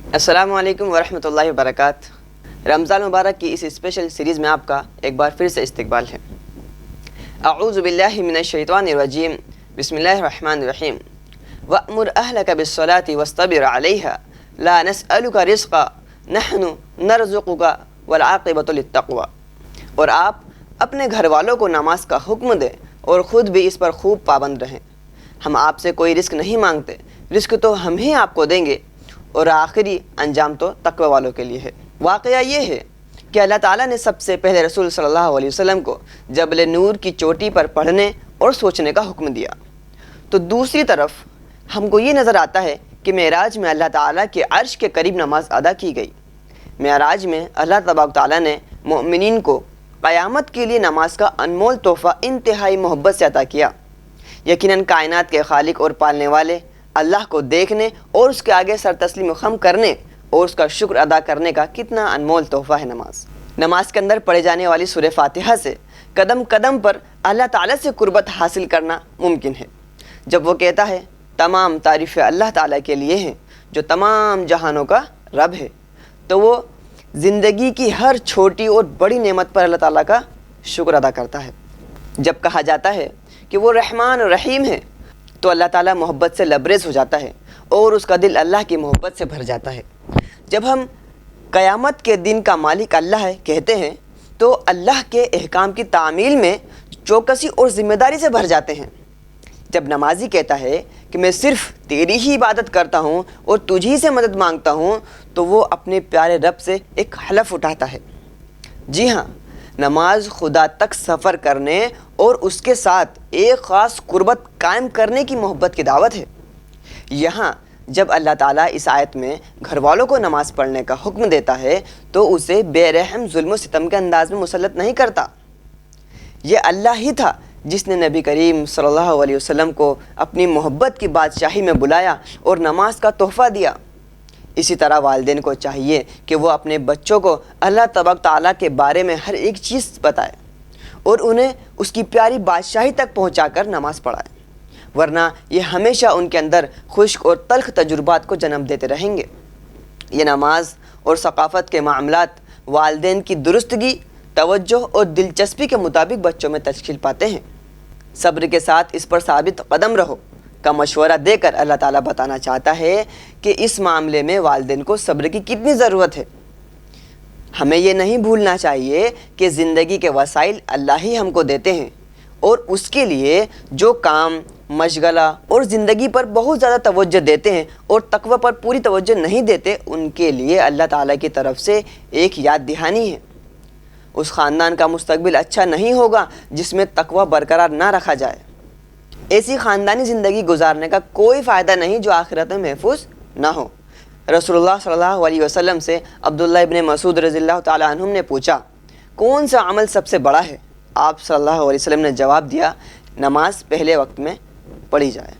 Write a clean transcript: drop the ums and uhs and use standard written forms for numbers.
अस्सलाम वालेकुम वरहमतुल्लाहि वबरकातुहू। रमज़ान मुबारक की इस स्पेशल सीरीज़ में आपका एक बार फिर से इस्तकबाल है। अऊज़ु बिल्लाहि मिनश शैतानिर रजीम, बिस्मिल्लाहिर रहमानिर रहीम। वअमुर अहलका बिस्सलाति वस्तबिर अलैहा ला नसअलुका रिज़्क़ा नहनु नरज़ुक़ुका वल आक़िबतु लित्तक़वा। और आप अपने घर वालों को नमाज का हुक्म दें और ख़ुद भी इस पर खूब पाबंद रहें। हम आपसे कोई रिस्क नहीं मांगते, रिस्क तो हम ही आपको देंगे और आखिरी अंजाम तो तक़वा वालों के लिए है। वाक़या ये है कि अल्लाह ताला ने सबसे पहले रसूल सल्लल्लाहु अलैहि वसल्लम को जबल नूर की चोटी पर पढ़ने और सोचने का हुक्म दिया। तो दूसरी तरफ हमको ये नज़र आता है कि मेराज में अल्लाह ताला के अर्श के करीब नमाज अदा की गई। मेराज में अल्लाह तबारक ताला ने मोमिनीन को क़यामत के लिए नमाज का अनमोल तोहफ़ा इंतहाई मोहब्बत से अता किया। यकीनन कायनात के खालिक और पालने वाले अल्लाह को देखने और उसके आगे सर तस्लीम खम करने और उसका शुक्र अदा करने का कितना अनमोल तोहफ़ा है नमाज। नमाज के अंदर पढ़े जाने वाली सूरह फातिहा से कदम कदम पर अल्लाह ताला से कुर्बत हासिल करना मुमकिन है। जब वो कहता है तमाम तारीफ़ें अल्लाह ताला के लिए हैं जो तमाम जहानों का रब है, तो वो ज़िंदगी की हर छोटी और बड़ी नेमत पर अल्लाह ताला का शुक्र अदा करता है। जब कहा जाता है कि वो रहमान और रहीम है, तो अल्लाह ताला मोहब्बत से लबरेज़ हो जाता है और उसका दिल अल्लाह की मोहब्बत से भर जाता है। जब हम क़यामत के दिन का मालिक अल्लाह है कहते हैं, तो अल्लाह के अहकाम की तामील में चौकसी और ज़िम्मेदारी से भर जाते हैं। जब नमाजी कहता है कि मैं सिर्फ़ तेरी ही इबादत करता हूँ और तुझी से मदद मांगता हूँ, तो वो अपने प्यारे रब से एक हलफ उठाता है। जी हाँ, नमाज खुदा तक सफ़र करने और उसके साथ एक ख़ास कुर्बत कायम करने की मोहब्बत की दावत है। यहाँ जब अल्लाह ताला इस आयत में घर वालों को नमाज़ पढ़ने का हुक्म देता है, तो उसे बेरहम जुल्म सितम के अंदाज में मुसल्लत नहीं करता। ये अल्लाह ही था जिसने नबी करीम सल्लल्लाहु अलैहि वसल्लम को अपनी मोहब्बत की बादशाही में बुलाया और नमाज का तोहफ़ा दिया। इसी तरह वालिदैन को चाहिए कि वो अपने बच्चों को अल्लाह तबारक ताला के बारे में हर एक चीज़ बताए और उन्हें उसकी प्यारी बादशाही तक पहुंचाकर नमाज पढ़ाए, वरना ये हमेशा उनके अंदर खुश्क और तल्ख तजुर्बात को जन्म देते रहेंगे। ये नमाज और सकाफ़त के मामलात वालिदैन की दुरुस्तगी, तवज्जो और दिलचस्पी के मुताबिक बच्चों में तश्कील पाते हैं। सब्र के साथ इस पर साबित कदम रहो का मशवरा देकर अल्लाह ताला बताना चाहता है कि इस मामले में वालिदैन को सब्र की कितनी ज़रूरत है। हमें ये नहीं भूलना चाहिए कि ज़िंदगी के वसाइल अल्लाह ही हमको देते हैं और उसके लिए जो काम, मशगला और ज़िंदगी पर बहुत ज़्यादा तवज्जो देते हैं और तक़वा पर पूरी तवज्जो नहीं देते, उनके लिए अल्लाह ताला की तरफ से एक याद दहानी है। उस ख़ानदान का मुस्तकबिल अच्छा नहीं होगा जिसमें तक़वा बरकरार ना रखा जाए। ऐसी ख़ानदानी ज़िंदगी गुजारने का कोई फ़ायदा नहीं जो आखिरत में महफूज ना हो। रसूलुल्लाह सल्लल्लाहु अलैहि वसल्लम से अब्दुल्लाह इब्न मसूद रज़ियल्लाहु ताला अन्हुम ने पूछा, कौन सा अमल सबसे बड़ा है? आप सल्लल्लाहु अलैहि वसल्लम ने जवाब दिया, नमाज पहले वक्त में पढ़ी जाए।